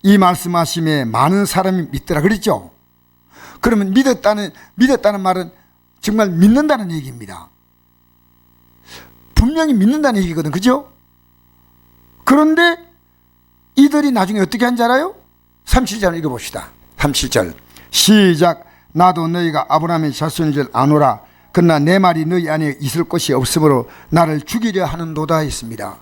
이 말씀하심에 많은 사람이 믿더라 그랬죠. 그러면 믿었다는 말은 정말 믿는다는 얘기입니다. 분명히 믿는다는 얘기거든, 그죠? 그런데 이들이 나중에 어떻게 한 줄 알아요? 37절 읽어봅시다. 37절 시작. 나도 너희가 아브라함의 자손인 줄 아노라. 그러나 내 말이 너희 안에 있을 것이 없으므로 나를 죽이려 하는도다 했습니다.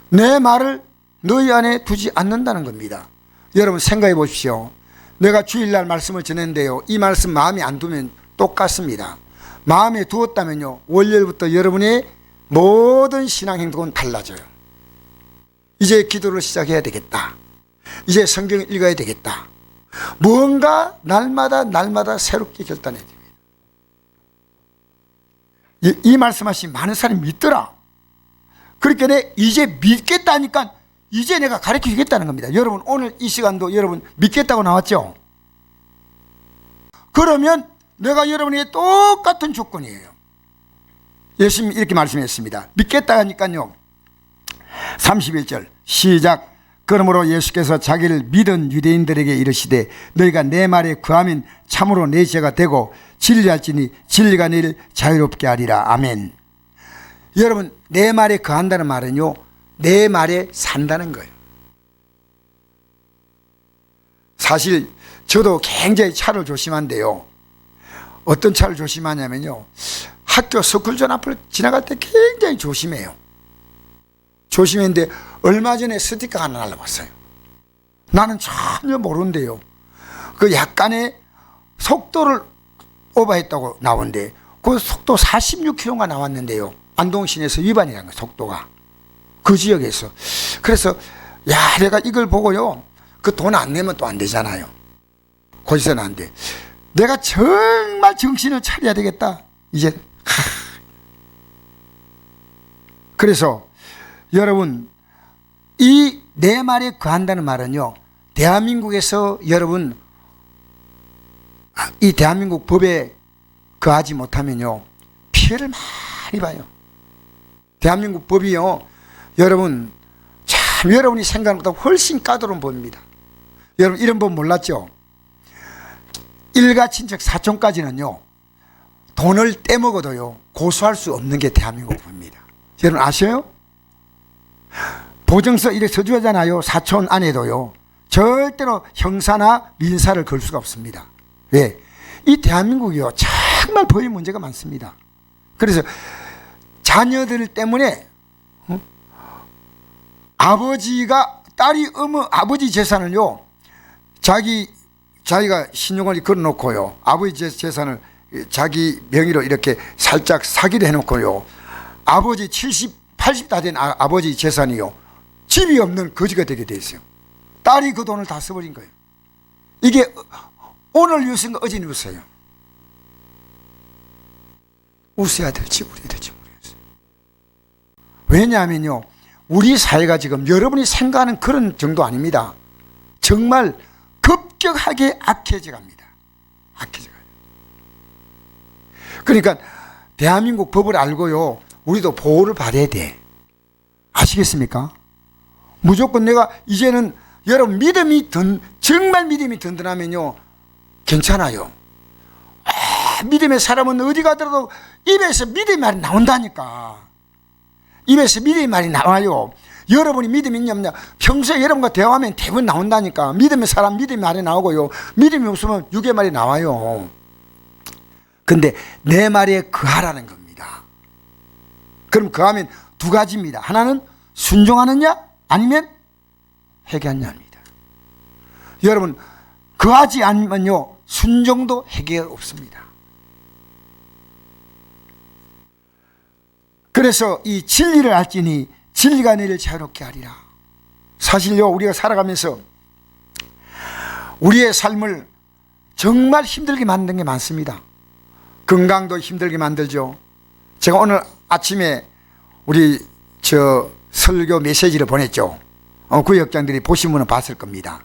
내 말을 너희 안에 두지 않는다는 겁니다. 여러분 생각해 보십시오. 내가 주일날 말씀을 전했는데요, 이 말씀 마음에 안 두면 똑같습니다. 마음에 두었다면요, 월요일부터 여러분의 모든 신앙 행동은 달라져요. 이제 기도를 시작해야 되겠다. 이제 성경을 읽어야 되겠다. 무언가 날마다 새롭게 결단해야 됩니다. 이 말씀하신 많은 사람이 믿더라. 그렇게 내 이제 믿겠다니까 이제 내가 가르쳐 주겠다는 겁니다. 여러분 오늘 이 시간도 여러분 믿겠다고 나왔죠? 그러면 내가 여러분에게 똑같은 조건이에요. 예수님이 이렇게 말씀했습니다. 믿겠다 하니까요, 31절 시작. 그러므로 예수께서 자기를 믿은 유대인들에게 이르시되 너희가 내 말에 거하면 참으로 내 죄가 되고 진리할지니 진리가 너희를 자유롭게 하리라. 아멘. 여러분 내 말에 거한다는 말은요, 내 말에 산다는 거예요. 사실 저도 굉장히 차를 조심한데요, 어떤 차를 조심하냐면요, 학교 스쿨존 앞을 지나갈 때 굉장히 조심해요. 조심했는데 얼마 전에 스티커가 하나 날라왔어요. 나는 전혀 모르는데요, 그 약간의 속도를 오버했다고 나오는데 그 속도 46km가 나왔는데요, 안동시내에서 위반이라는 거예요, 속도가. 그 지역에서. 그래서 야, 내가 이걸 보고요, 그 돈 안 내면 또 안 되잖아요. 거기서는 안 돼. 내가 정말 정신을 차려야 되겠다 이제. 그래서 여러분 이 내 말에 거한다는 말은요, 대한민국에서 여러분 이 대한민국 법에 거하지 못하면요 피해를 많이 봐요. 대한민국 법이요, 여러분 참 여러분이 생각하는 것보다 훨씬 까다로운 법입니다. 여러분 이런 법 몰랐죠? 일가 친척 사촌까지는요 돈을 떼먹어도요 고소할 수 없는 게 대한민국 법입니다. 여러분 아셔요? 보증서 이렇게 서주잖아요. 사촌 안에도요 절대로 형사나 민사를 걸 수가 없습니다. 왜? 이 대한민국이요 정말 법의 문제가 많습니다. 그래서 자녀들 때문에 아버지가 딸이 아버지 재산을요 자기가 신용을 걸어놓고요, 아버지 재산을 자기 명의로 이렇게 살짝 사기를 해놓고요, 아버지 70, 80 다 된 아버지 재산이요 집이 없는 거지가 되게 돼 있어요. 딸이 그 돈을 다 써버린 거예요. 이게 오늘 뉴스인가 어제 뉴스예요. 웃어야 될지 울어야 될지 모르겠어요. 왜냐하면요, 우리 사회가 지금 여러분이 생각하는 그런 정도 아닙니다. 정말 급격하게 악해져 갑니다. 악해져 가요. 그러니까 대한민국 법을 알고요 우리도 보호를 받아야 돼. 아시겠습니까? 무조건 내가 이제는 여러분 정말 믿음이 든든하면요 괜찮아요. 믿음의 사람은 어디 가더라도 입에서 믿음의 말이 나온다니까. 입에서 믿음의 말이 나와요. 여러분이 믿음이 있냐 없냐 평소에 여러분과 대화하면 대부분 나온다니까. 믿음의 사람 믿음의 말이 나오고요, 믿음이 없으면 육의 말이 나와요. 근데 내 말에 거하라는 겁니다. 그럼 거하면 두 가지입니다. 하나는 순종하느냐 아니면 회개하느냐입니다. 여러분 거하지 않으면요 순종도 회개가 없습니다. 그래서 이 진리를 알지니 진리가 너희를 자유롭게 하리라. 사실요 우리가 살아가면서 우리의 삶을 정말 힘들게 만든 게 많습니다. 건강도 힘들게 만들죠. 제가 오늘 아침에 우리 설교 메시지를 보냈죠. 구역장들이 보신 분은 봤을 겁니다.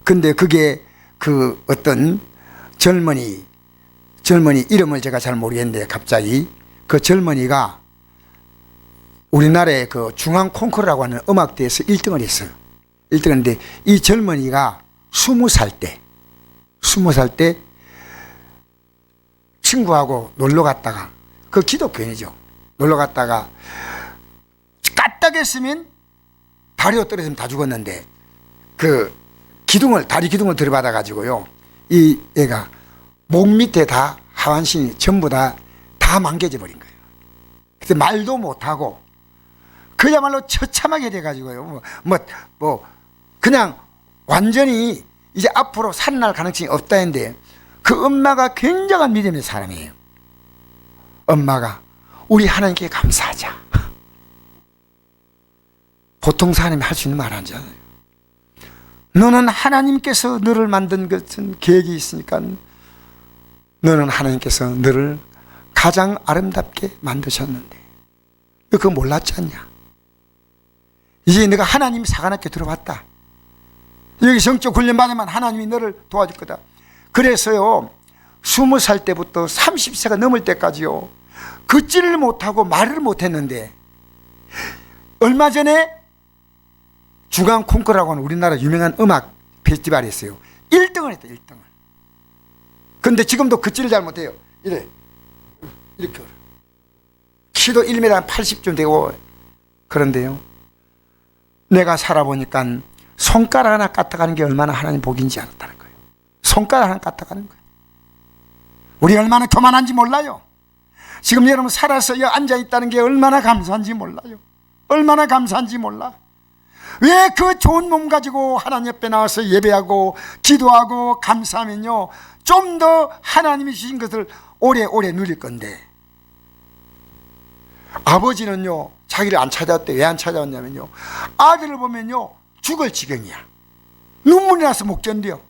근데 그게 그 어떤 젊은이 이름을 제가 잘 모르겠는데 갑자기 그 젊은이가 우리나라의 그 중앙 콩쿠르라고 하는 음악대회에서 1등을 했어요. 1등인데 이 젊은이가 20살 때 친구하고 놀러 갔다가, 그 기독교인이죠. 놀러 갔다가 까딱했으면 다리로 떨어지면 다 죽었는데 그 다리 기둥을 들이받아 가지고요, 이 애가 목 밑에 다 하반신이 전부 다 망개져 버린 거예요. 그때 말도 못하고 그야말로 처참하게 돼 가지고요, 그냥 완전히 이제 앞으로 살아날 가능성이 없다 했는데, 그 엄마가 굉장한 믿음의 사람이에요. 엄마가 우리 하나님께 감사하자. 보통 사람이 할 수 있는 말 아니잖아요. 너는 하나님께서 너를 만든 것은 계획이 있으니까, 너는 하나님께서 너를 가장 아름답게 만드셨는데 너 그거 몰랐지 않냐? 이제 너가 하나님 사관학교 들어왔다. 여기 성적 훈련 받으면 하나님이 너를 도와줄 거다. 그래서요, 20살 때부터 30세가 넘을 때까지요, 걷지를 못하고 말을 못했는데, 얼마 전에 중앙 콩쿠르라고 하는 우리나라 유명한 음악 페스티벌이 있어요. 1등을 했다. 1등을. 근데 지금도 걷지를 잘 못해요. 이렇게 키도 1m 80쯤 되고. 그런데요, 내가 살아보니까 손가락 하나 까딱하는 게 얼마나 하나님 복인지 알았다는 거예요. 손가락 하나 까딱하는 거예요. 우리 얼마나 교만한지 몰라요. 지금 여러분 살아서 여기 앉아있다는 게 얼마나 감사한지 몰라요. 얼마나 감사한지 몰라. 왜 그 좋은 몸 가지고 하나님 옆에 나와서 예배하고 기도하고 감사하면요, 좀 더 하나님이 주신 것을 오래오래 누릴 건데, 아버지는요 자기를 안 찾아왔대. 왜 안 찾아왔냐면요, 아들을 보면요 죽을 지경이야. 눈물이 나서 못 견뎌요.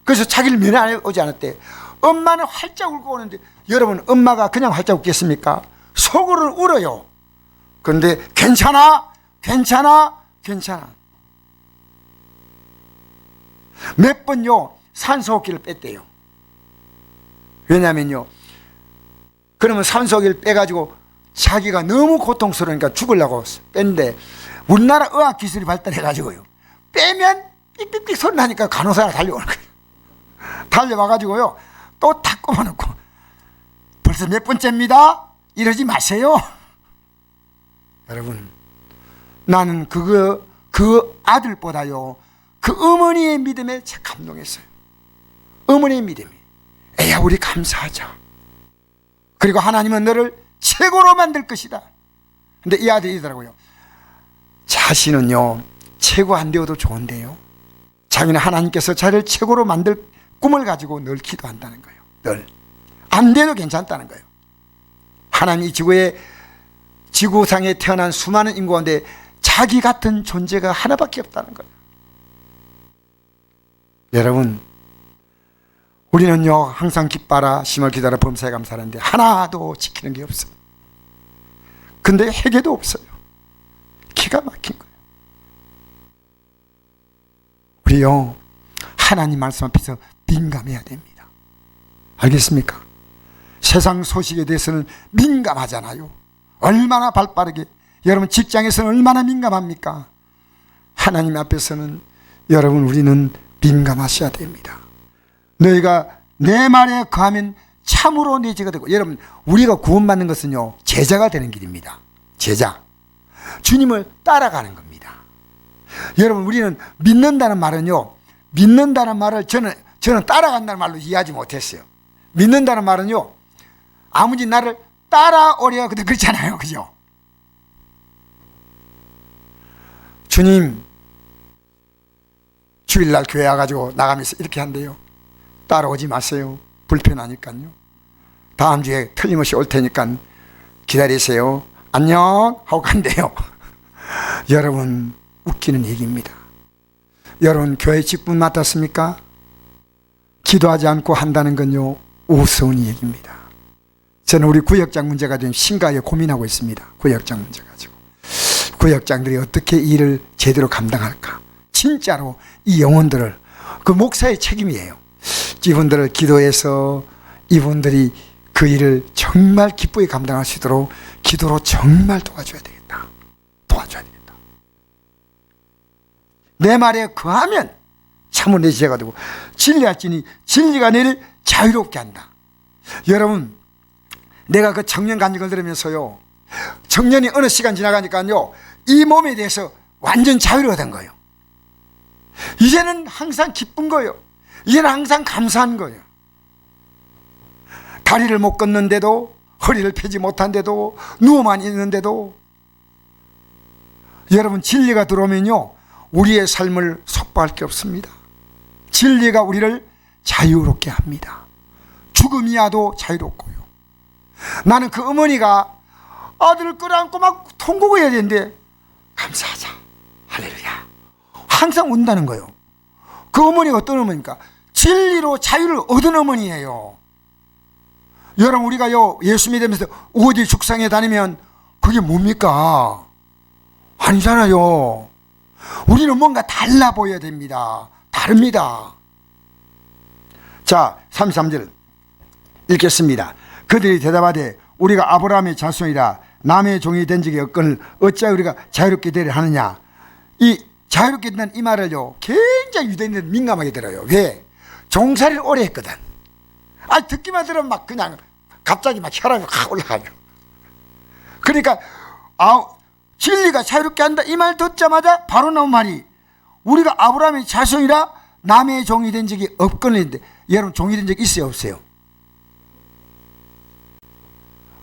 그래서 자기를 면회하지 않았대. 엄마는 활짝 울고 오는데, 여러분 엄마가 그냥 활짝 웃겠습니까? 속으로는 울어요. 그런데 괜찮아 몇 번요 산소호흡기를 뺐대요. 왜냐면요, 그러면 산소호흡기를 빼가지고 자기가 너무 고통스러우니까 죽으려고 뺀데, 우리나라 의학 기술이 발달해가지고요, 빼면 삑삑삑 소리 나니까 간호사가 달려오는 거예요. 달려와가지고요 또 탁 꼽아놓고, 벌써 몇 번째입니다 이러지 마세요. 여러분, 나는 그 아들보다요 그 어머니의 믿음에 감동했어요. 어머니의 믿음이, 에야 우리 감사하자. 그리고 하나님은 너를 최고로 만들 것이다. 근데 이 아들이 이러더라고요, 자신은요 최고 안 되어도 좋은데요, 자기는 하나님께서 자기를 최고로 만들 꿈을 가지고 늘 기도한다는 거예요. 늘 안 돼도 괜찮다는 거예요. 하나님 이 지구상에 태어난 수많은 인구 가운데 자기 같은 존재가 하나밖에 없다는 거예요. 여러분, 우리는요 항상 기뻐라 심을 기다려 범사에 감사하는데 하나도 지키는 게 없어요. 근데 회개도 없어요. 기가 막힌 거예요. 우리요 하나님 말씀 앞에서 민감해야 됩니다. 알겠습니까? 세상 소식에 대해서는 민감하잖아요. 얼마나 발빠르게. 여러분 직장에서는 얼마나 민감합니까? 하나님 앞에서는 여러분 우리는 민감하셔야 됩니다. 너희가 내 말에 거하면 참으로 내 제가 되고. 여러분 우리가 구원받는 것은요 제자가 되는 길입니다. 제자, 주님을 따라가는 겁니다. 여러분 우리는 믿는다는 말은요, 믿는다는 말을 저는 따라간다는 말로 이해하지 못했어요. 믿는다는 말은요, 아무리 나를 따라오려 근데 그렇잖아요, 그죠? 주님 주일날 교회 와가지고 나가면서 이렇게 한대요. 따라오지 마세요. 불편하니까요. 다음 주에 틀림없이 올 테니까 기다리세요. 안녕 하고 간대요. 여러분 웃기는 얘기입니다. 여러분 교회 직분 맡았습니까? 기도하지 않고 한다는 건요 우스운 얘기입니다. 저는 우리 구역장 문제가 좀 심각하게 고민하고 있습니다. 구역장 문제 가지고 구역장들이 어떻게 일을 제대로 감당할까. 진짜로 이 영혼들을, 그 목사의 책임이에요. 이분들을 기도해서 이분들이 그 일을 정말 기쁘게 감당할 수 있도록 기도로 정말 도와줘야 되겠다. 도와줘야 되겠다. 내 말에 거하면 참으로 내 지혜가 되고 진리할지니 진리가 너를 자유롭게 한다. 여러분, 내가 그 청년 간증을 들으면서요, 청년이 어느 시간 지나가니까요, 이 몸에 대해서 완전 자유로워 된 거예요. 이제는 항상 기쁜 거예요. 이제는 항상 감사한 거예요. 다리를 못 걷는데도, 허리를 펴지 못한데도, 누워만 있는데도, 여러분, 진리가 들어오면요, 우리의 삶을 속박할 게 없습니다. 진리가 우리를 자유롭게 합니다. 죽음이야도 자유롭고요. 나는 그 어머니가 아들을 끌어안고 막 통곡해야 되는데 감사하자, 할렐루야, 항상 운다는 거예요. 그 어머니가 어떤 어머니입니까? 진리로 자유를 얻은 어머니예요. 여러분, 우리가요, 예수 믿으면서 어디 죽상에 다니면 그게 뭡니까? 아니잖아요. 우리는 뭔가 달라 보여야 됩니다. 다릅니다. 자, 33절 읽겠습니다. 그들이 대답하되 우리가 아브라함의 자손이라 남의 종이 된 적이 없거늘 어찌하여 우리가 자유롭게 되려 하느냐. 이 자유롭게 된다는 이 말을요, 굉장히 유대인들은 민감하게 들어요. 왜? 종살이를 오래 했거든. 듣기만 들으면 막 그냥 갑자기 막 혈압이 확 올라가요. 그러니까 진리가 자유롭게 한다 이 말 듣자마자 바로 나온 말이 우리가 아브라함의 자손이라 남의 종이 된 적이 없거늘. 여러분, 종이 된 적 있어요, 없어요?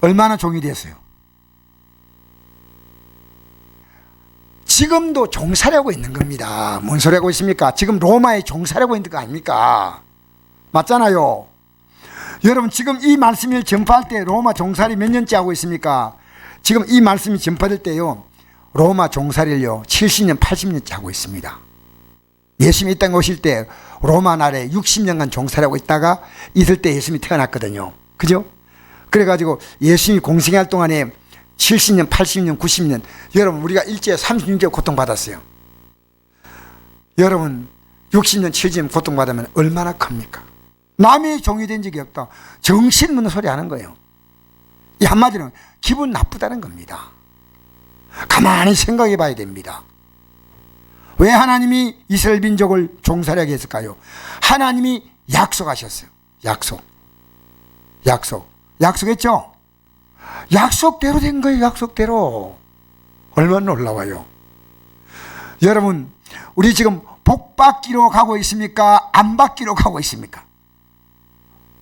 얼마나 종이 됐어요? 지금도 종살이하고 있는 겁니다. 뭔 소리 하고 있습니까? 지금 로마에 종살이하고 있는 거 아닙니까? 맞잖아요. 여러분, 지금 이 말씀을 전파할 때 로마 종살이 몇 년째 하고 있습니까? 지금 이 말씀이 전파될 때요, 로마 종살이를요 70년 80년째 하고 있습니다. 예수님이 이 땅에 오실 때 로마 나라에 60년간 종살이하고 있다가 있을 때 예수님이 태어났거든요. 그죠? 그래가지고 예수님이 공생활 동안에 70년 80년 90년, 여러분, 우리가 일제에 36개월 고통받았어요. 여러분, 60년 70년 고통받으면 얼마나 큽니까? 남의 종이 된 적이 없다, 정신없는 소리 하는 거예요. 이 한마디로 기분 나쁘다는 겁니다. 가만히 생각해 봐야 됩니다. 왜 하나님이 이스라엘 민족을 종살이하게 했을까요? 하나님이 약속하셨어요. 약속했죠? 약속대로 된 거예요. 약속대로. 얼마나 놀라워요. 여러분, 우리 지금 복 받기로 가고 있습니까? 안 받기로 가고 있습니까?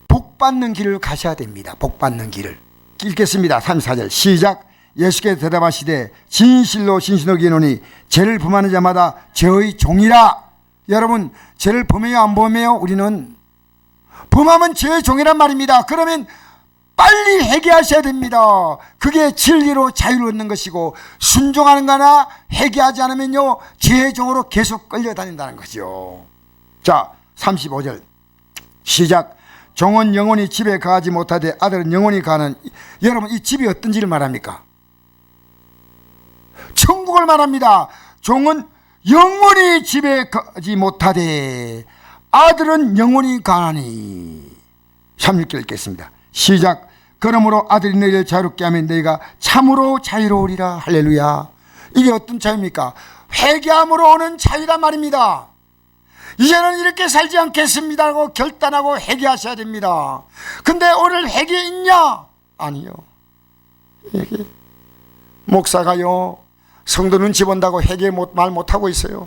복 받는 길을 가셔야 됩니다. 복 받는 길을. 읽겠습니다. 34절 시작. 예수께서 대답하시되 진실로 진실로 기노니 죄를 범하는 자마다 죄의 종이라. 여러분, 죄를 범해요, 안 범해요? 우리는 범하면 죄의 종이란 말입니다. 그러면 빨리 회개하셔야 됩니다. 그게 진리로 자유를 얻는 것이고, 순종하는 거나 회개하지 않으면요 죄의 종으로 계속 끌려다닌다는 거죠. 자, 35절 시작. 종은 영원히 집에 가지 못하되 아들은 영원히 가는. 여러분, 이 집이 어떤지를 말합니까? 천국을 말합니다. 종은 영원히 집에 가지 못하되 아들은 영원히 가나니. 36절 읽겠습니다. 시작. 그러므로 아들이 너희를 자유롭게 하면 너희가 참으로 자유로우리라. 할렐루야. 이게 어떤 자유입니까? 회개함으로 오는 자유란 말입니다. 이제는 이렇게 살지 않겠습니다 하고 결단하고 회개하셔야 됩니다. 근데 오늘 회개 있냐? 아니요. 회개. 목사가요, 성도 눈치 본다고 회개 말 못하고 있어요.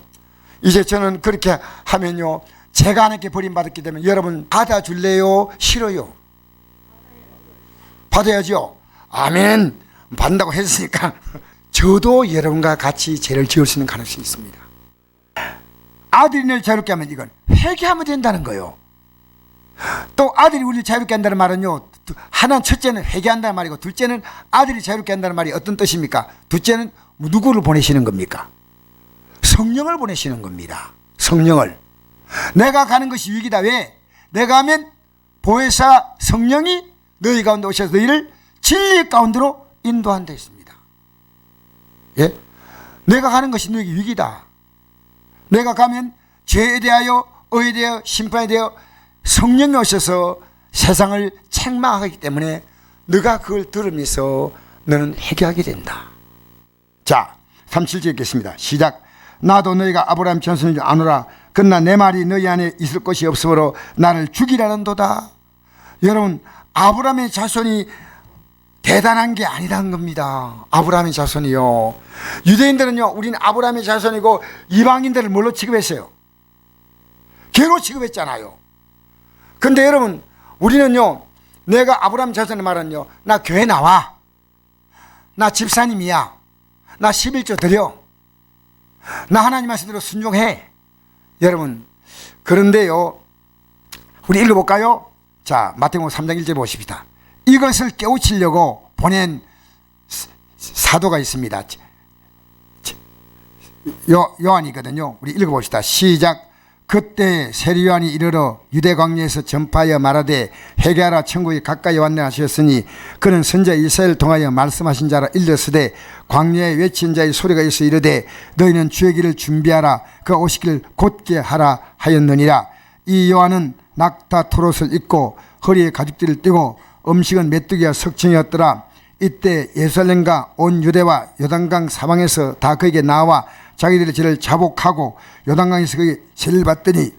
이제 저는 그렇게 하면요, 제가 하나님께 버림받았기 때문에 여러분 받아줄래요? 싫어요? 받아야죠. 아멘. 받는다고 했으니까 저도 여러분과 같이 죄를 지을 수 있는 가능성이 있습니다. 아들이 너를 자유롭게 하면 이건 회개하면 된다는 거예요. 또 아들이 우리를 자유롭게 한다는 말은요, 하나는 첫째는 회개한다는 말이고, 둘째는 아들이 자유롭게 한다는 말이 어떤 뜻입니까? 둘째는 누구를 보내시는 겁니까? 성령을 보내시는 겁니다. 성령을. 내가 가는 것이 위기다. 왜? 내가 하면 보혜사 성령이 너희 가운데 오셔서 너희를 진리 가운데로 인도한다 했습니다. 예? 내가 가는 것이 너희 위기다. 내가 가면 죄에 대하여, 의에 대하여, 심판에 대하여 성령이 오셔서 세상을 책망하기 때문에 너가 그걸 들으면서 너는 회개하게 된다. 자, 37절 읽겠습니다. 시작. 나도 너희가 아브라함 자손인 줄 아노라. 그러나 내 말이 너희 안에 있을 것이 없으므로 나를 죽이라는도다. 여러분, 아브라함의 자손이 대단한 게 아니라는 겁니다. 아브라함의 자손이요. 유대인들은요, 우리는 아브라함의 자손이고 이방인들을 뭘로 취급했어요? 개로 취급했잖아요. 근데 여러분, 우리는요, 내가 아브라함 자손의 말은요, 나 교회 나와, 나 집사님이야, 나 11조 드려, 나 하나님 말씀대로 순종해. 여러분, 그런데요, 우리 읽어볼까요? 자, 마태복음 3장 1절 보십시다. 이것을 깨우치려고 보낸 사도가 있습니다. 요한이거든요. 우리 읽어봅시다. 시작. 그때 세리 요한이 이르러 유대 광야에서 전파하여 말하되 회개하라, 천국이 가까이 왔네 하셨으니 그는 선자 이사야를 통하여 말씀하신 자라. 일렀으되 광야에 외친 자의 소리가 있어 이르되 너희는 주의 길을 준비하라, 그가 오시기를 곧게 하라 하였느니라. 이 요한은 낙타 토롯을 입고 허리에 가죽띠를 띠고 음식은 메뚜기와 석청이었더라. 이때 예루살렘과 온 유대와 요단강 사방에서 다 그에게 나와 자기들의 죄를 자복하고 요단강에서 그에게 죄를 받더니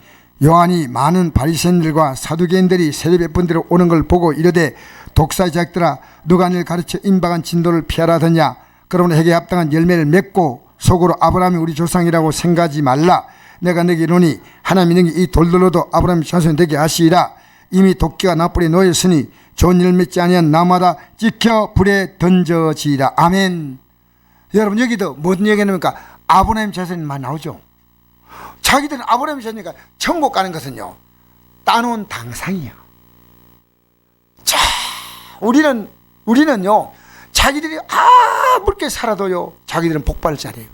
요한이 많은 바리새인들과 사두개인들이 세례배분들로 오는 걸 보고 이르되 독사의 자식들아, 누가 너를 가르쳐 임박한 진도를 피하라더냐. 그러므로 회개에 합당한 열매를 맺고 속으로 아브라함이 우리 조상이라고 생각하지 말라. 내가 너에게 이르노니 하나님이 너에게 이 돌들로도 아브라함의 자손이 되게 하시리라. 이미 도끼가 나불에 놓였으니 좋은 일 맺지 아니한 나무마다 찍혀 불에 던져지리라. 아멘. 여러분, 여기도 뭔 얘기냐니까 아브라함 자손만 나오죠. 자기들은 아브라함 자손이니까 천국 가는 것은요, 따놓은 당상이야. 자, 우리는요, 자기들이 아무렇게 살아도요, 자기들은 복받을 자리예요.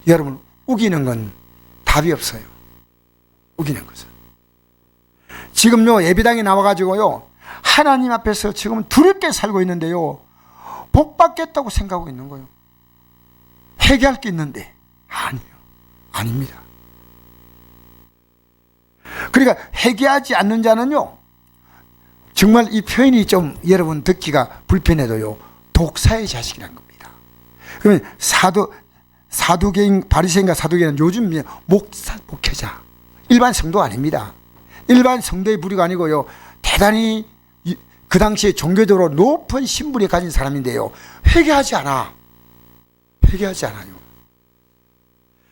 여러분, 우기는 건 답이 없어요. 우기는 것은. 지금요, 예배당에 나와가지고요, 하나님 앞에서 지금은 두렵게 살고 있는데요, 복 받겠다고 생각하고 있는 거예요. 회개할 게 있는데 아니에요. 아닙니다. 그러니까 회개하지 않는 자는요, 정말 이 표현이 좀 여러분 듣기가 불편해도요, 독사의 자식이란 겁니다. 그러면 사두개인, 바리새인과 사두개인은 요즘 목사, 목회자, 일반 성도 아닙니다. 일반 성도의 부류가 아니고요, 대단히 그 당시에 종교적으로 높은 신분이 가진 사람인데요, 회개하지 않아요.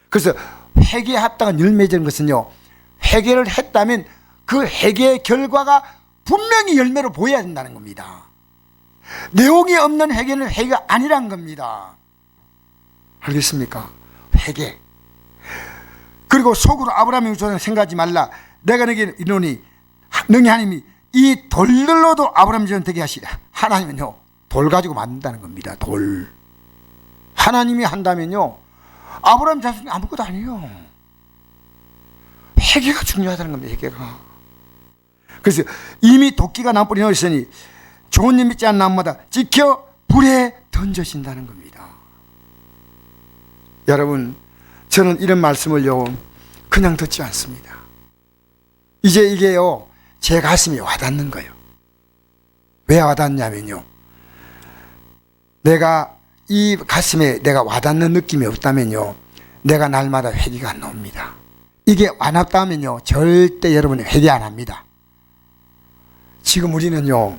그래서 회개에 합당한 열매 맺는 것은요, 회개를 했다면 그 회개의 결과가 분명히 열매로 보여야 된다는 겁니다. 내용이 없는 회개는 회개가 아니란 겁니다. 알겠습니까? 회개. 그리고 속으로 아브라함의 조상 생각하지 말라. 내가 너에게 이르노니 너희 하나님이 이 돌들로도 아브라함의 자손 되게 하시라. 하나님은요, 돌 가지고 만든다는 겁니다. 돌. 하나님이 한다면요, 아브라함 자손이 아무것도 아니에요. 회개가 중요하다는 겁니다. 회개가. 그래서 이미 도끼가 나무불에 놓였으니 좋은 일 믿지 않는 나무마다 찍혀 불에 던져진다는 겁니다. 여러분, 저는 이런 말씀을요, 그냥 듣지 않습니다. 이제 이게요, 제 가슴에 와닿는 거예요. 왜 와닿냐면요, 내가 이 가슴에 내가 와닿는 느낌이 없다면요, 내가 날마다 회개가 안 나옵니다. 이게 안 왔다면요, 절대 여러분이 회개 안 합니다. 지금 우리는요,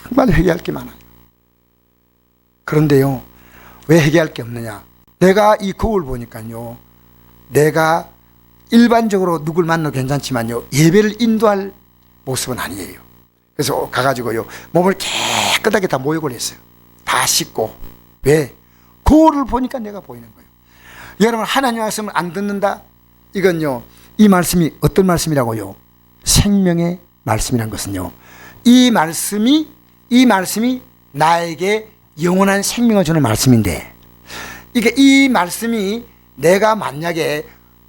정말 회개할 게 많아요. 그런데요, 왜 회개할 게 없느냐? 내가 이 거울 보니까요, 내가 일반적으로 누굴 만나도 괜찮지만요, 예배를 인도할 모습은 아니에요. 그래서 가가지고요, 몸을 깨끗하게 다 모욕을 했어요. 다 씻고. 왜? 거울을 보니까 내가 보이는 거예요. 여러분, 하나님 말씀을 안 듣는다? 이건요, 이 말씀이 어떤 말씀이라고요? 생명의 말씀이란 것은요, 이 말씀이 나에게 영원한 생명을 주는 말씀인데, 이게 이 말씀이 내가 만약에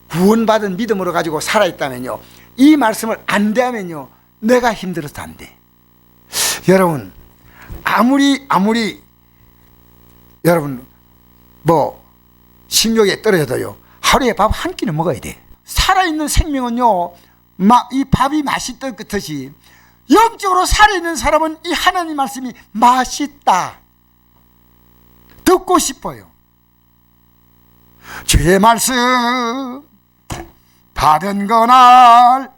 구원받은 믿음으로 가지고 살아있다면요, 이 말씀을 안 대하면요, 내가 힘들어서 안 돼. 여러분, 아무리 여러분 식욕에 떨어져도요, 하루에 밥 한 끼는 먹어야 돼. 살아있는 생명은요, 이 밥이 맛있듯이 영적으로 살아있는 사람은 이 하나님 말씀이 맛있다, 듣고 싶어요. 주의 말씀 받은 그날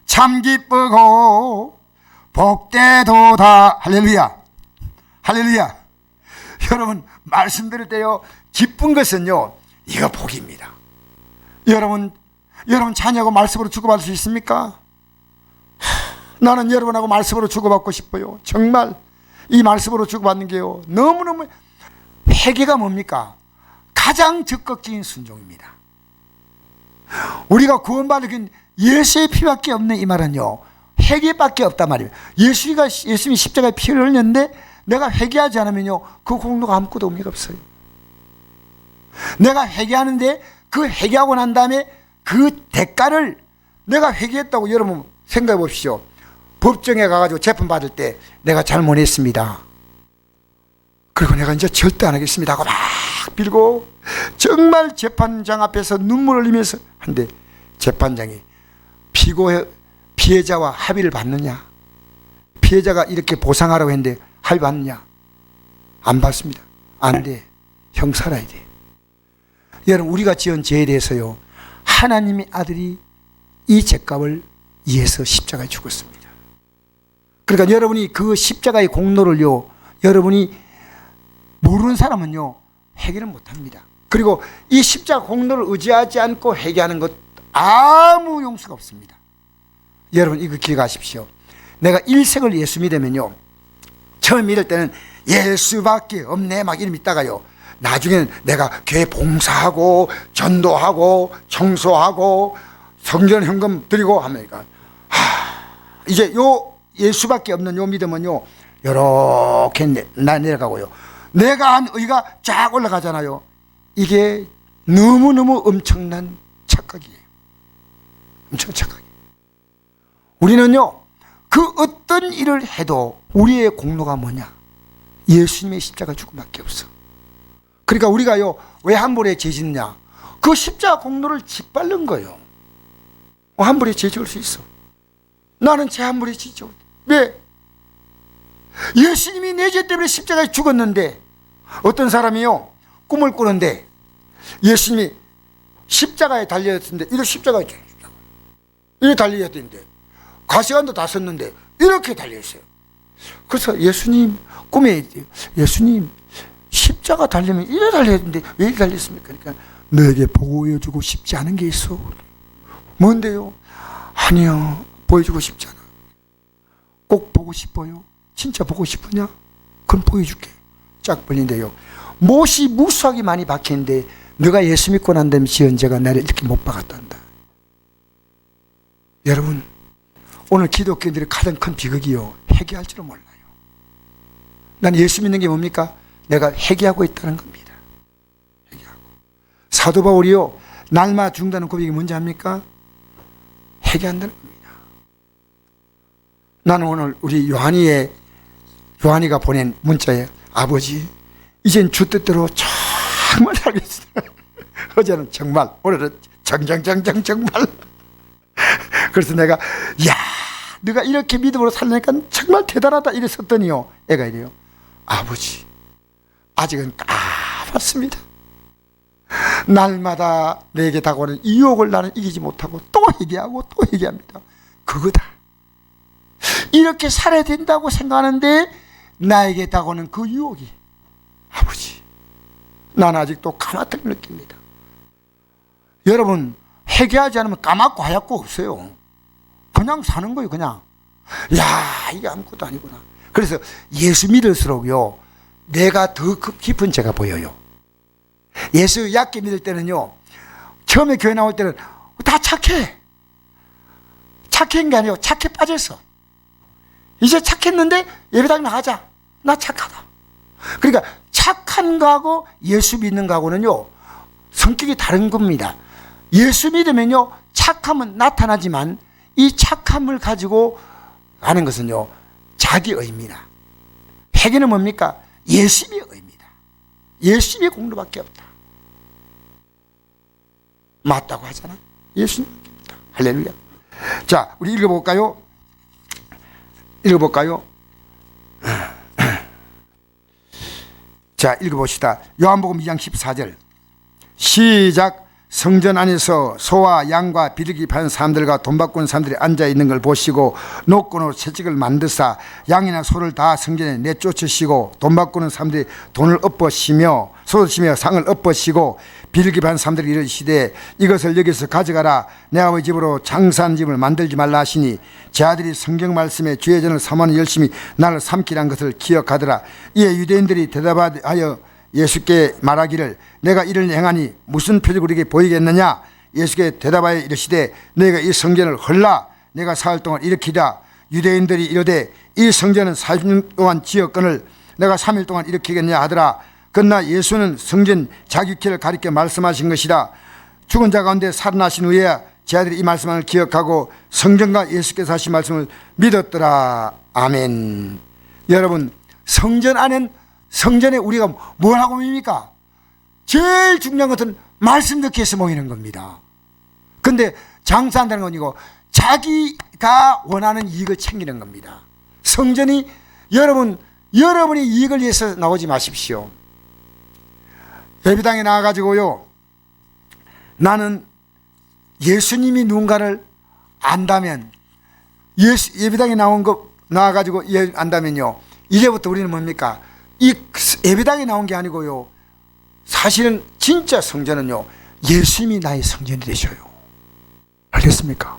참 기쁘고 복되도다. 할렐루야, 할렐루야. 여러분, 말씀 들을 때요, 기쁜 것은요, 이거 복입니다. 여러분 자녀하고 말씀으로 주고받을 수 있습니까? 나는 여러분하고 말씀으로 주고받고 싶어요. 정말 이 말씀으로 주고받는 게요, 너무너무. 회개가 뭡니까? 가장 적극적인 순종입니다. 우리가 구원받은 예수의 피밖에 없는 이 말은요, 회개밖에 없단 말이에요. 예수님이 십자가에 피를 흘렸는데 내가 회개하지 않으면요, 그 공로가 아무것도 의미가 없어요. 내가 회개하는데 그 회개하고 난 다음에 그 대가를, 내가 회개했다고 여러분 생각해 보십시오. 법정에 가가지고 재판 받을 때 내가 잘못했습니다, 그리고 내가 이제 절대 안 하겠습니다 하고 막 빌고 정말 재판장 앞에서 눈물 흘리면서 한데, 재판장이 피해자와 합의를 받느냐, 피해자가 이렇게 보상하라고 했는데 합의 받느냐? 안 받습니다. 안 돼. 형 살아야 돼. 여러분, 우리가 지은 죄에 대해서요, 하나님의 아들이 이 죄값을 위해서 십자가에 죽었습니다. 그러니까 여러분이 그 십자가의 공로를요, 여러분이 모르는 사람은요, 회개를 못합니다. 그리고 이 십자가 공로를 의지하지 않고 회개하는 것 아무 용서가 없습니다. 여러분, 이거 기억하십시오. 내가 일생을 예수 믿으면요, 처음 믿을 때는 예수밖에 없네 막 이름 믿다가요, 나중에는 내가 교회 봉사하고 전도하고 청소하고 성전 헌금 드리고 하니까, 이제 요 예수밖에 없는 요 믿음은요, 요렇게 내려가고요, 내가 한 의가 쫙 올라가잖아요. 이게 너무너무 엄청난 착각이에요. 엄청 착각이에요. 우리는요, 그 어떤 일을 해도 우리의 공로가 뭐냐? 예수님의 십자가 죽음밖에 없어. 그러니까 우리가요, 왜 함부로 죄 짓느냐? 그 십자가 공로를 짓밟는 거예요. 함부로 죄 지을 수 있어. 나는 죄 함부로 지죠. 왜? 예수님이 내 죄 때문에 십자가에 죽었는데, 어떤 사람이요, 꿈을 꾸는데 예수님이 십자가에 달려있는데, 이렇게 십자가에 이렇게 달려있는데, 가시관도 다 썼는데 이렇게 달려있어요. 그래서 예수님 꿈에, 예수님 십자가 달리면 이래 달려있는데 왜 이래 달렸습니까? 그러니까 너에게 보여주고 싶지 않은 게 있어. 뭔데요? 아니요, 보여주고 싶지 않아. 꼭 보고 싶어요. 진짜 보고 싶으냐? 그럼 보여줄게. 쫙 벌린대요. 못이 무수하게 많이 박혔는데 너가 예수 믿고 난 다음에 지은 죄가 나를 이렇게 못 박았단다. 여러분, 오늘 기독교인들의 가장 큰 비극이요, 회개할 줄은 몰라요. 난 예수 믿는 게 뭡니까? 내가 회개하고 있다는 겁니다. 회개하고. 사도 바울이요, 날마다 죽는다는 고백이 뭔지 압니까? 회개한다는 겁니다. 나는 오늘 우리 요한이가 보낸 문자에, 아버지, 이젠 주 뜻대로 정말 살겠습니다. 어제는 정말, 오늘은 정말. 그래서 내가, 야, 네가 이렇게 믿음으로 살려니까 정말 대단하다 이랬었더니요, 애가 이래요. 아버지, 아직은 까맣습니다. 날마다 내게 다가오는 유혹을 나는 이기지 못하고 또 회개하고 또 회개합니다. 그거다. 이렇게 살아야 된다고 생각하는데 나에게 다가오는 그 유혹이, 아버지, 난 아직도 까맣다고 느낍니다. 여러분, 회개하지 않으면 까맣고 하얗고 없어요. 그냥 사는 거예요. 그냥, 야, 이게 아무것도 아니구나. 그래서 예수 믿을수록요, 내가 더 깊은 죄가 보여요. 예수 얕게 믿을 때는요, 처음에 교회 나올 때는 다 착해. 착한 게 아니고 착해 빠졌어. 이제 착했는데 예배당 나가자. 나 착하다. 그러니까 착한 거하고 예수 믿는 거하고는요, 성격이 다른 겁니다. 예수 믿으면요, 착함은 나타나지만 이 착함을 가지고 하는 것은요, 자기의입니다. 회개는 뭡니까? 예수님의 의입니다. 예수님의 공로밖에 없다. 맞다고 하잖아. 예수님입니다. 할렐루야. 자, 우리 읽어볼까요? 자, 읽어봅시다. 요한복음 2장 14절. 시작. 성전 안에서 소와 양과 비둘기 파는 사람들과 돈 바꾸는 사람들이 앉아있는 걸 보시고 노끈으로 채찍을 만드사 양이나 소를 다 성전에 내쫓으시고 돈 바꾸는 사람들이 돈을 엎어시며 소를 치며 상을 엎어시고 비둘기 파는 사람들이 이르시되 이것을 여기서 가져가라. 내 아버지 집으로 장사하는 집을 만들지 말라 하시니 제 아들이 성경 말씀에 주의 전을 삼하는 열심히 나를 삼키란 것을 기억하더라. 이에 유대인들이 대답하여 예수께 말하기를 내가 이를 행하니 무슨 표적을 우리에게 보이겠느냐. 예수께 대답하여 이르시되 너희가 이 성전을 헐라 내가 사흘 동안 일으키자. 유대인들이 이르되 이 성전은 40년 동안 지었거늘 내가 3일 동안 일으키겠냐 하더라. 그러나 예수는 성전 자기키를 가리켜 말씀하신 것이다. 죽은 자 가운데 살아나신 후에 제 아들이 이 말씀을 기억하고 성전과 예수께서 하신 말씀을 믿었더라. 아멘. 여러분, 성전 안엔 성전에 우리가 뭘 하고 모입니까? 제일 중요한 것은 말씀 듣기 위해서 모이는 겁니다. 근데 장사한다는 건 이거 자기가 원하는 이익을 챙기는 겁니다. 성전이 여러분의 이익을 위해서 나오지 마십시오. 예배당에 나와가지고요, 나는 예수님이 누군가를 안다면, 예배당에 나와가지고 안다면요, 이제부터 우리는 뭡니까? 이 예배당에 나온 게 아니고요, 사실은 진짜 성전은요, 예수님이 나의 성전이 되셔요. 알겠습니까?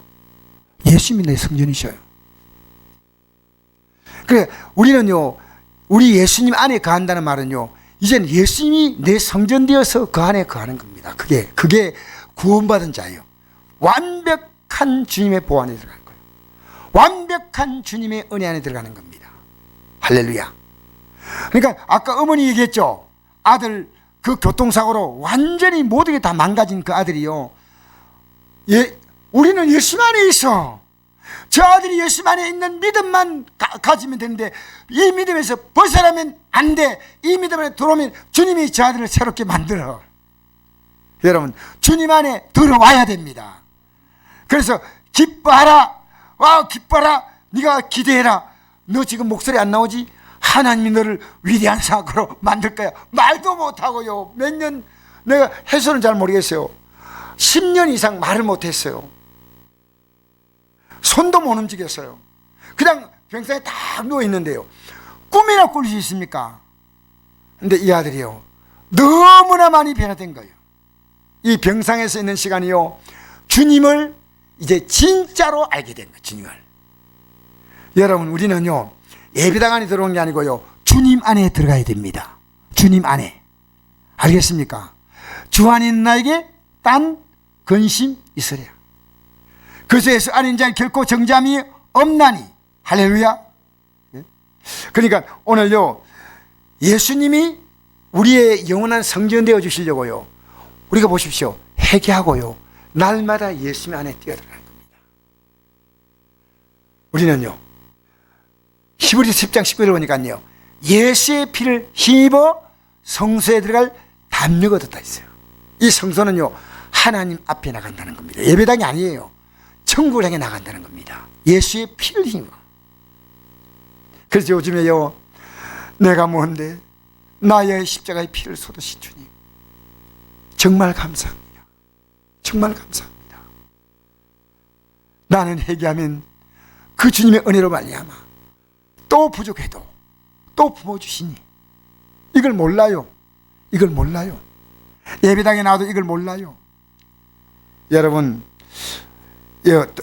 예수님이 나의 성전이셔요. 그래, 우리는요, 우리 예수님 안에 거한다는 말은요, 이제는 예수님이 내 성전 되어서 그 안에 거하는 겁니다. 그게 구원받은 자예요. 완벽한 주님의 보호 안에 들어가는 거예요. 완벽한 주님의 은혜 안에 들어가는 겁니다. 할렐루야. 그러니까 아까 어머니 얘기했죠. 아들 그 교통사고로 완전히 모든 게 다 망가진 그 아들이요, 우리는 예수 안에 있어. 저 아들이 예수 안에 있는 믿음만 가지면 되는데 이 믿음에서 벗어나면 안 돼. 이 믿음 안에 들어오면 주님이 저 아들을 새롭게 만들어. 여러분, 주님 안에 들어와야 됩니다. 그래서 기뻐하라. 기뻐하라. 네가 기대해라. 너 지금 목소리 안 나오지? 하나님이 너를 위대한 사고로 만들 거야. 말도 못하고요, 몇 년, 내가 해설은 잘 모르겠어요. 10년 이상 말을 못했어요. 손도 못 움직였어요. 그냥 병상에 딱 누워있는데요, 꿈이나 꿀 수 있습니까? 근데 이 아들이요, 너무나 많이 변화된 거예요. 이 병상에서 있는 시간이요, 주님을 이제 진짜로 알게 된 거예요. 주님을. 여러분, 우리는요, 예배당 안에 들어온 게 아니고요, 주님 안에 들어가야 됩니다. 주님 안에. 알겠습니까? 주 안에 있는 나에게 딴 근심 있으랴. 그래서 예수 안에 있는 자는 결코 정잠이 없나니. 할렐루야. 그러니까 오늘요, 예수님이 우리의 영원한 성전 되어 주시려고요, 우리가 보십시오, 회개하고요, 날마다 예수님 안에 뛰어들어가는 겁니다. 우리는요, 히브리서 10장 19절을 보니까요, 예수의 피를 힘입어 성소에 들어갈 담력을 얻었다 했어요. 이 성소는요, 하나님 앞에 나간다는 겁니다. 예배당이 아니에요. 천국을 향해 나간다는 겁니다. 예수의 피를 힘입어. 그래서 요즘에요, 내가 뭔데 나의 십자가의 피를 쏟으신 주님, 정말 감사합니다. 정말 감사합니다. 나는 회개하면 그 주님의 은혜로 말미암아 또 부족해도 또 부어주시니, 이걸 몰라요. 이걸 몰라요. 예배당에 나와도 이걸 몰라요. 여러분,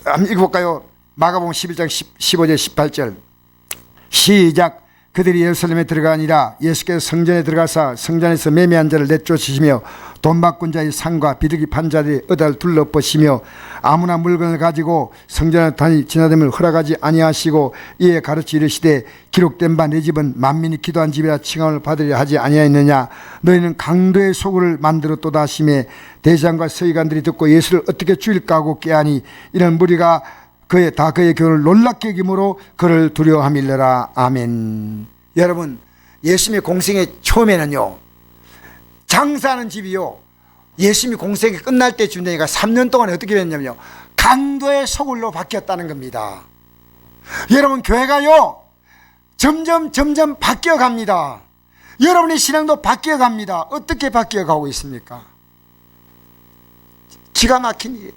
한번 읽어볼까요? 마가복음 11장 15절 18절 시작. 그들이 예루살렘에 들어가니라. 예수께서 성전에 들어가사 성전에서 매매한 자를 내쫓으시며 돈 바꾼 자의 상과 비둘기 판 자들이 의자를 둘러보시며 아무나 물건을 가지고 성전에 지나다님을 허락하지 아니하시고 이에 가르치 이르시되 기록된 바 내 집은 만민이 기도한 집이라 칭함을 받으려 하지 아니하였느냐. 너희는 강도의 소굴을 만들었도다 하시매 대장과 서기관들이 듣고 예수를 어떻게 죽일까 하고 깨하니 이런 무리가 그의 교훈을 놀랍게 여김으로 그를 두려워함일러라. 아멘. 여러분, 예수님의 공생의 처음에는요, 장사하는 집이요, 예수님이 공생이 끝날 때쯤 되니까 3년 동안 어떻게 됐냐면요, 강도의 소굴로 바뀌었다는 겁니다. 여러분, 교회가요 점점 바뀌어 갑니다. 여러분의 신앙도 바뀌어 갑니다. 어떻게 바뀌어 가고 있습니까? 기가 막힌 일.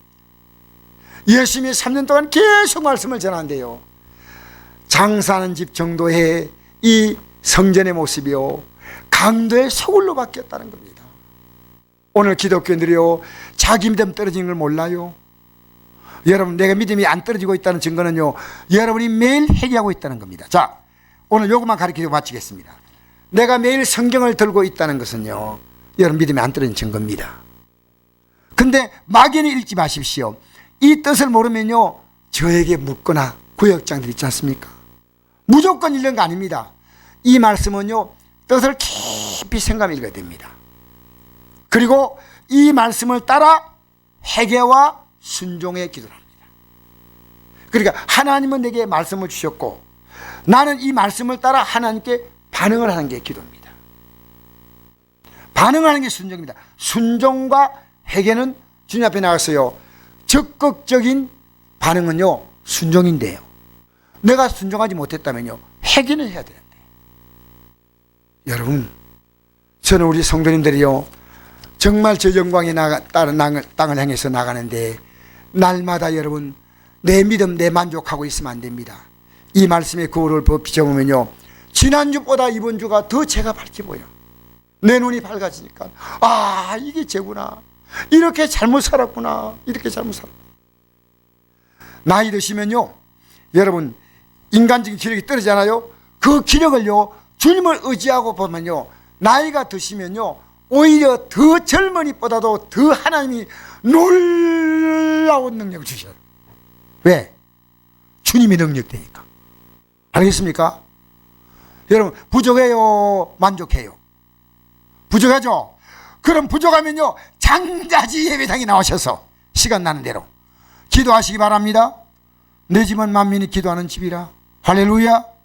열심히 3년 동안 계속 말씀을 전한대요. 장사하는 집 정도의 이 성전의 모습이요, 강도의 소굴로 바뀌었다는 겁니다. 오늘 기독교인들이요, 자기 믿음 떨어지는 걸 몰라요. 여러분, 내가 믿음이 안 떨어지고 있다는 증거는요, 여러분이 매일 회개하고 있다는 겁니다. 자, 오늘 요것만 가르치고 마치겠습니다. 내가 매일 성경을 들고 있다는 것은요, 여러분 믿음이 안 떨어진 증거입니다. 근데 막연히 읽지 마십시오. 이 뜻을 모르면요, 저에게 묻거나 구역장들 있지 않습니까? 무조건 읽는 거 아닙니다. 이 말씀은요, 뜻을 깊이 생각해 읽어야 됩니다. 그리고 이 말씀을 따라 회개와 순종의 기도를 합니다. 그러니까 하나님은 내게 말씀을 주셨고 나는 이 말씀을 따라 하나님께 반응을 하는 게 기도입니다. 반응하는 게 순종입니다. 순종과 회개는 주님 앞에 나가서요, 적극적인 반응은요, 순종인데요, 내가 순종하지 못했다면요, 회개는 해야 되는데. 여러분, 저는 우리 성도님들이요, 정말 저 영광에 따른 땅을 향해서 나가는데 날마다 여러분 내 믿음, 내 만족하고 있으면 안 됩니다. 이 말씀의 거울을 비춰보면요, 지난주보다 이번 주가 더 제가 밝게 보여. 내 눈이 밝아지니까 아, 이게 죄구나, 이렇게 잘못 살았구나, 이렇게 잘못 살았구나. 나이 드시면요, 여러분 인간적인 기력이 떨어지잖아요. 그 기력을요, 주님을 의지하고 보면요, 나이가 드시면요, 오히려 더 젊은이보다도 더 하나님이 놀라운 능력을 주셔요. 왜? 주님이 능력되니까. 알겠습니까? 여러분, 부족해요, 만족해요? 부족하죠? 그럼 부족하면요, 장자지 예배당에 나오셔서 시간 나는 대로 기도하시기 바랍니다. 내 집은 만민이 기도하는 집이라. 할렐루야.